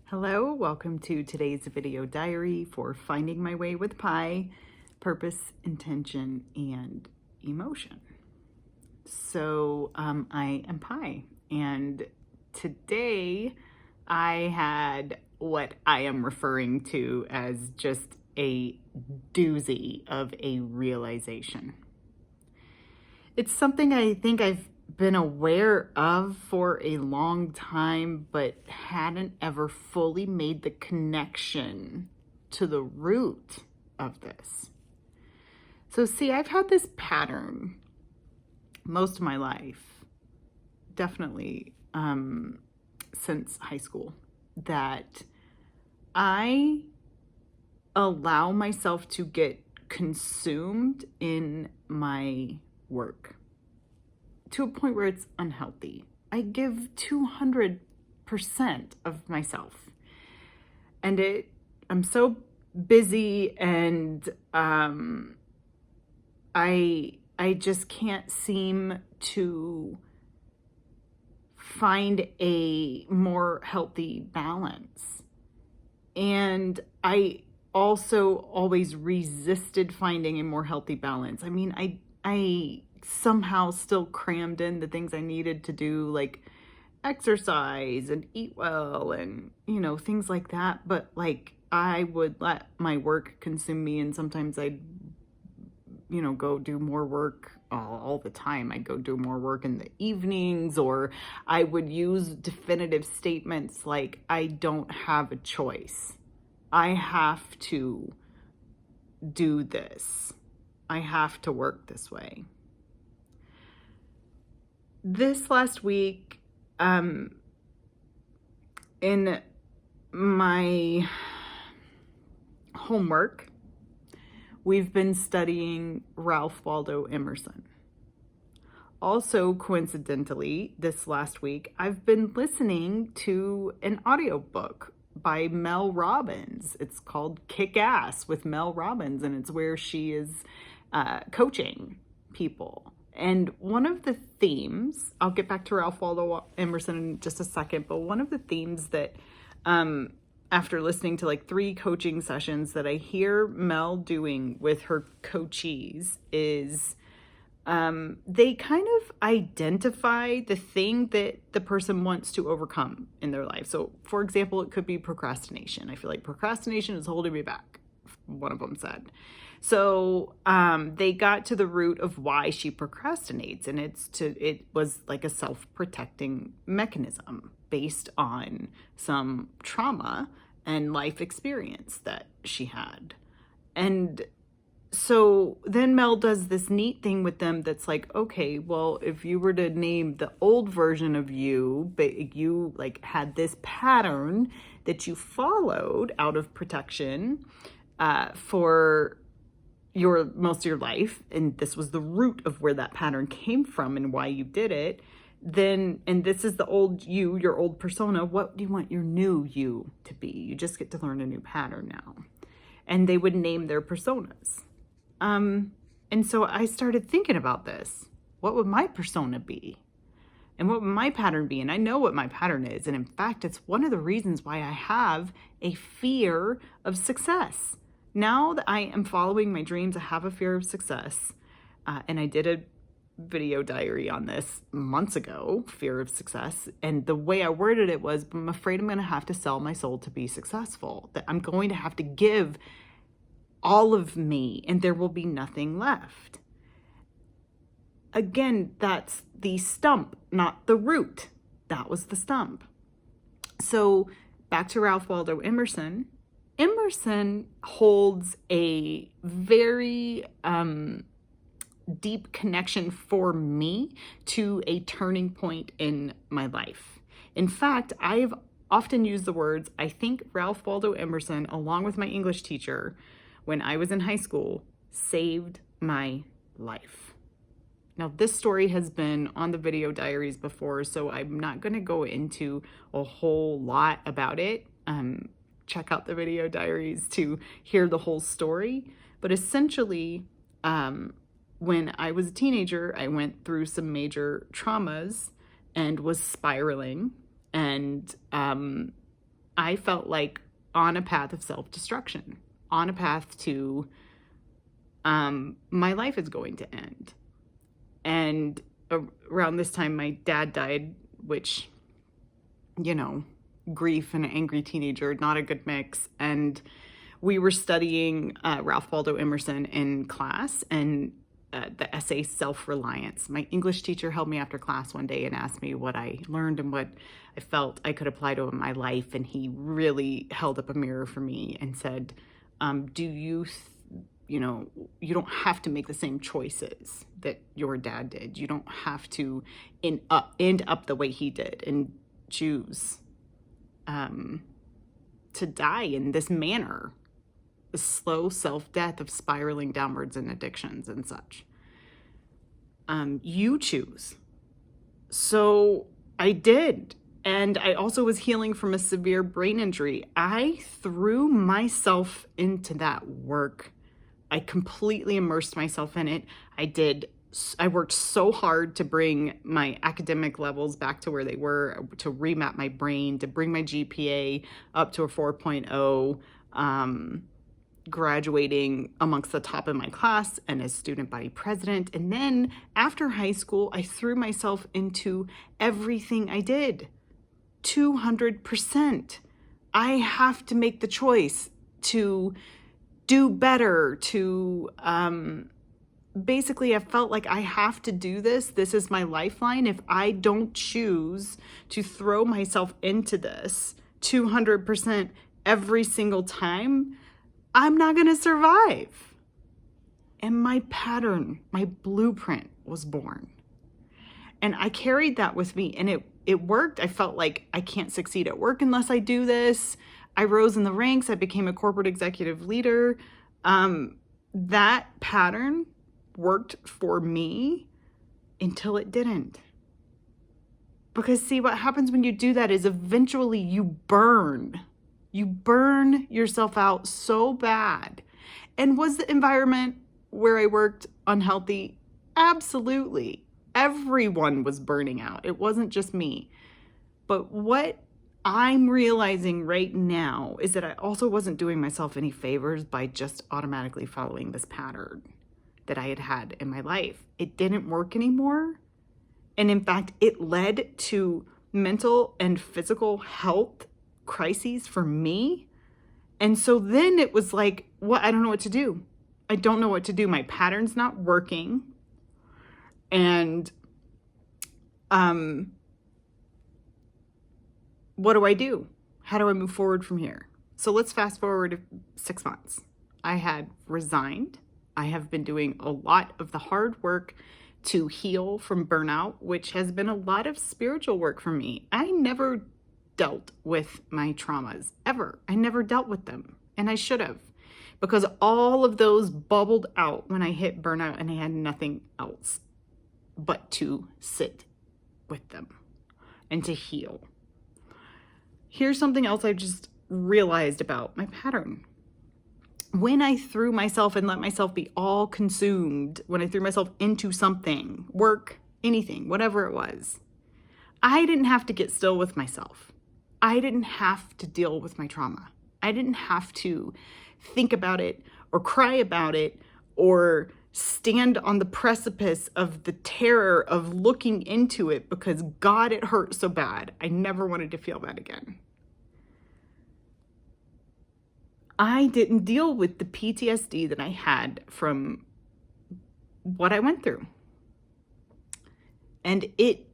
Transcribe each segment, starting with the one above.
Hello, welcome to today's video diary for Finding My Way with Pi, Purpose, Intention, and Emotion. So I am Pi, and today I had what I am referring to as just a doozy of a realization. It's something I think I've been aware of for a long time, but hadn't ever fully made the connection to the root of this. So see, I've had this pattern most of my life, definitely since high school, that I allow myself to get consumed in my work to a point where it's unhealthy. I give 200% of myself. And I'm so busy, and I just can't seem to find a more healthy balance. And I also always resisted finding a more healthy balance. I mean, I somehow still crammed in the things I needed to do, like exercise and eat well and, things like that. But like, I would let my work consume me, and sometimes I'd, go do more work all the time. I'd go do more work in the evenings, or I would use definitive statements like, I don't have a choice. I have to do this. I have to work this way. This last week, in my homework, we've been studying Ralph Waldo Emerson. Also, coincidentally, this last week, I've been listening to an audiobook by Mel Robbins. It's called Kick Ass with Mel Robbins, and it's where she is coaching people. And one of the themes, I'll get back to Ralph Waldo Emerson in just a second, but one of the themes that after listening to like 3 coaching sessions that I hear Mel doing with her coachees is they kind of identify the thing that the person wants to overcome in their life. So, for example, it could be procrastination. I feel like procrastination is holding me back, one of them said. So they got to the root of why she procrastinates, and it was like a self-protecting mechanism based on some trauma and life experience that she had. And so then Mel does this neat thing with them that's like, okay, well, if you were to name the old version of you, but you like had this pattern that you followed out of protection for most of your life, and this was the root of where that pattern came from and why you did it, then, and this is the old you, your old persona, what do you want your new you to be? You just get to learn a new pattern now. And they would name their personas. And so I started thinking about this. What would my persona be? And what would my pattern be? And I know what my pattern is. And in fact, it's one of the reasons why I have a fear of success. Now that I am following my dreams, I have a fear of success. And I did a video diary on this months ago, fear of success. And the way I worded it was, I'm afraid I'm going to have to sell my soul to be successful. That I'm going to have to give all of me and there will be nothing left. Again, that's the stump, not the root. That was the stump. So back to Ralph Waldo Emerson. Emerson holds a very deep connection for me to a turning point in my life. In fact, I've often used the words, I think Ralph Waldo Emerson, along with my English teacher, when I was in high school, saved my life. Now, this story has been on the video diaries before, so I'm not going to go into a whole lot about it. Check out the video diaries to hear the whole story. But essentially, when I was a teenager, I went through some major traumas and was spiraling. And I felt like on a path of self-destruction, on a path to my life is going to end. And around this time, my dad died, which, you know, grief and an angry teenager, not a good mix. And we were studying Ralph Waldo Emerson in class, and the essay Self-Reliance. My English teacher held me after class one day and asked me what I learned and what I felt I could apply to my life. And he really held up a mirror for me and said, do you you don't have to make the same choices that your dad did. You don't have to end up the way he did and choose to die in this manner, a slow self-death of spiraling downwards in addictions and such. You choose. So I did. And I also was healing from a severe brain injury. I threw myself into that work. I completely immersed myself in it. I worked so hard to bring my academic levels back to where they were, to remap my brain, to bring my GPA up to a 4.0, graduating amongst the top of my class and as student body president. And then after high school, I threw myself into everything I did. 200%. I have to make the choice to do better, to basically I felt like I have to do this. This is my lifeline. If I don't choose to throw myself into this 200% every single time, I'm not going to survive. And my pattern, my blueprint was born. And I carried that with me, and it worked. I felt like I can't succeed at work unless I do this. I rose in the ranks. I became a corporate executive leader. That pattern worked for me until it didn't. Because see, what happens when you do that is eventually you burn. You burn yourself out so bad. And was the environment where I worked unhealthy? Absolutely. Everyone was burning out. It wasn't just me. But what I'm realizing right now is that I also wasn't doing myself any favors by just automatically following this pattern that I had in my life. It didn't work anymore. And in fact, it led to mental and physical health crises for me. And so then it was like, what? I don't know what to do. I don't know what to do. My pattern's not working. And what do I do? How do I move forward from here? So let's fast forward 6 months. I had resigned. I have been doing a lot of the hard work to heal from burnout, which has been a lot of spiritual work for me. I never dealt with my traumas, ever. I never dealt with them, and I should have, because all of those bubbled out when I hit burnout and I had nothing else but to sit with them and to heal. Here's something else I just realized about my pattern. When I threw myself and let myself be all consumed, when I threw myself into something, work, anything, whatever it was, I didn't have to get still with myself. I didn't have to deal with my trauma. I didn't have to think about it or cry about it or stand on the precipice of the terror of looking into it because, God, it hurt so bad. I never wanted to feel that again. I didn't deal with the PTSD that I had from what I went through. And it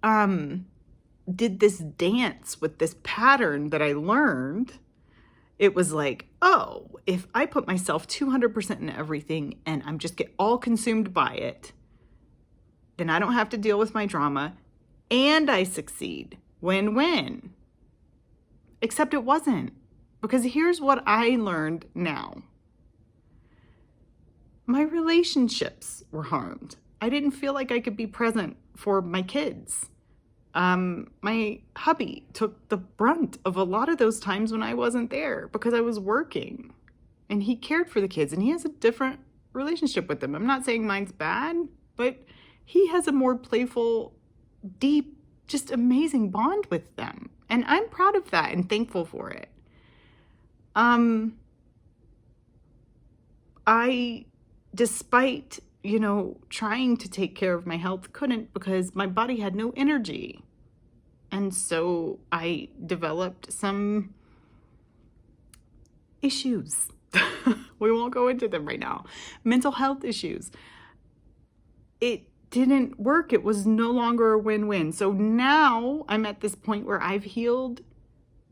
did this dance with this pattern that I learned. It was like, oh, if I put myself 200% in everything and I'm just get all consumed by it, then I don't have to deal with my drama and I succeed. Win-win. Except it wasn't. Because here's what I learned now. My relationships were harmed. I didn't feel like I could be present for my kids. My hubby took the brunt of a lot of those times when I wasn't there because I was working, and he cared for the kids, and he has a different relationship with them. I'm not saying mine's bad, but he has a more playful, deep, just amazing bond with them. And I'm proud of that and thankful for it. I, despite, trying to take care of my health, couldn't because my body had no energy. And so I developed some issues. We won't go into them right now. Mental health issues. It didn't work. It was no longer a win-win. So now I'm at this point where I've healed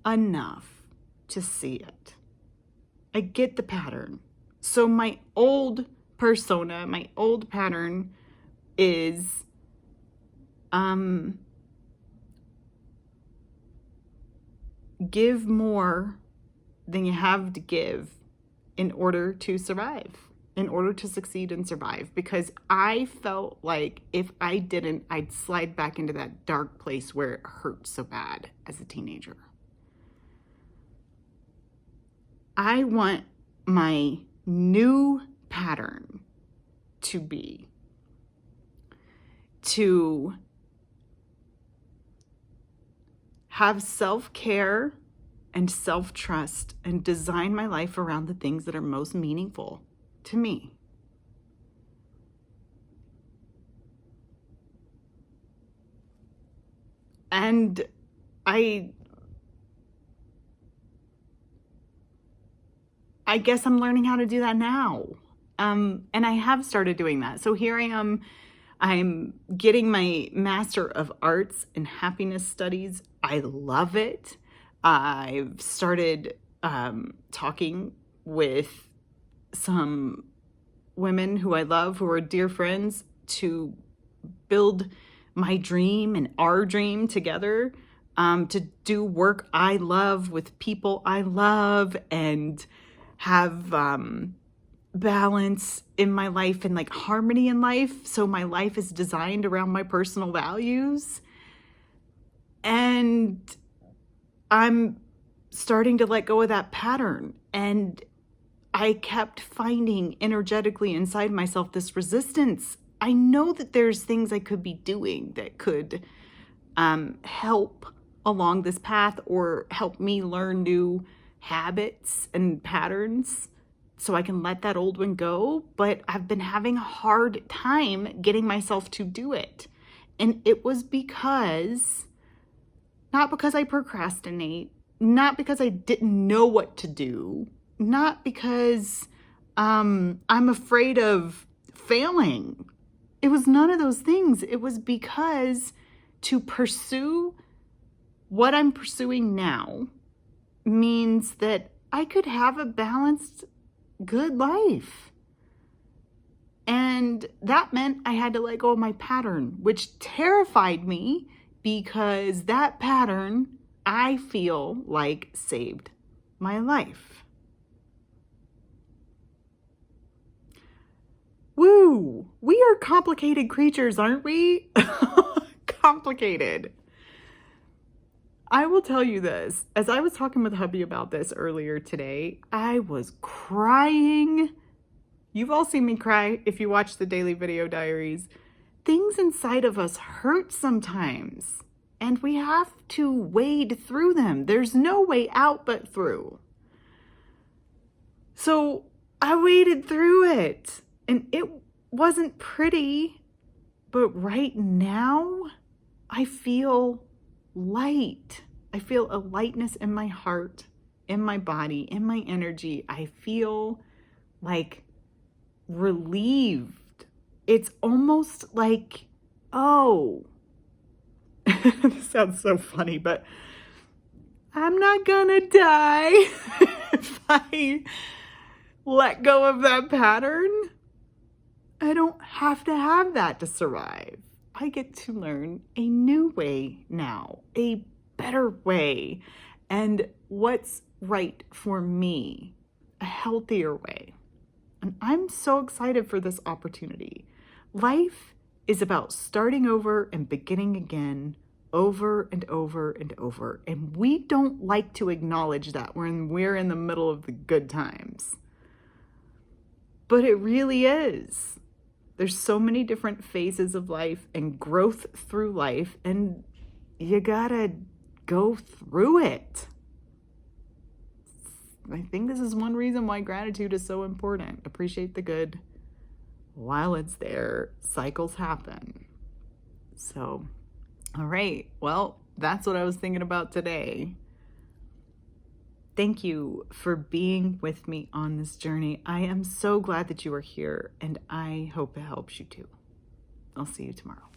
enough to see it. I get the pattern. So my old persona, my old pattern is give more than you have to give in order to survive, in order to succeed and survive. Because I felt like if I didn't, I'd slide back into that dark place where it hurt so bad as a teenager. I want my new pattern to be to have self-care and self-trust and design my life around the things that are most meaningful to me. And I guess I'm learning how to do that now. And I have started doing that. So here I am. I'm getting my Master of Arts in Happiness Studies. I love it. I've started talking with some women who I love, who are dear friends, to build my dream and our dream together, to do work I love with people I love and have balance in my life and like harmony in life. So my life is designed around my personal values. And I'm starting to let go of that pattern. And I kept finding energetically inside myself this resistance. I know that there's things I could be doing that could help along this path or help me learn new habits and patterns so I can let that old one go. But I've been having a hard time getting myself to do it. And it was not because I procrastinate, not because I didn't know what to do, not because I'm afraid of failing. It was none of those things. It was because to pursue what I'm pursuing now means that I could have a balanced, good life. And that meant I had to let go of my pattern, which terrified me because that pattern, I feel like, saved my life. Woo! We are complicated creatures, aren't we? Complicated. I will tell you this. As I was talking with hubby about this earlier today, I was crying. You've all seen me cry if you watch the daily video diaries. Things inside of us hurt sometimes, and we have to wade through them. There's no way out but through. So I waded through it, and it wasn't pretty, but right now I feel light. I feel a lightness in my heart, in my body, in my energy. I feel like relieved. It's almost like, oh, this sounds so funny, but I'm not gonna die if I let go of that pattern. I don't have to have that to survive. I get to learn a new way now, a better way, and what's right for me, a healthier way. And I'm so excited for this opportunity. Life is about starting over and beginning again, over and over and over. And we don't like to acknowledge that when we're in the middle of the good times. But it really is. There's so many different phases of life and growth through life, and you gotta go through it. I think this is one reason why gratitude is so important. Appreciate the good while it's there. Cycles happen. So, all right. Well, that's what I was thinking about today. Thank you for being with me on this journey. I am so glad that you are here, and I hope it helps you too. I'll see you tomorrow.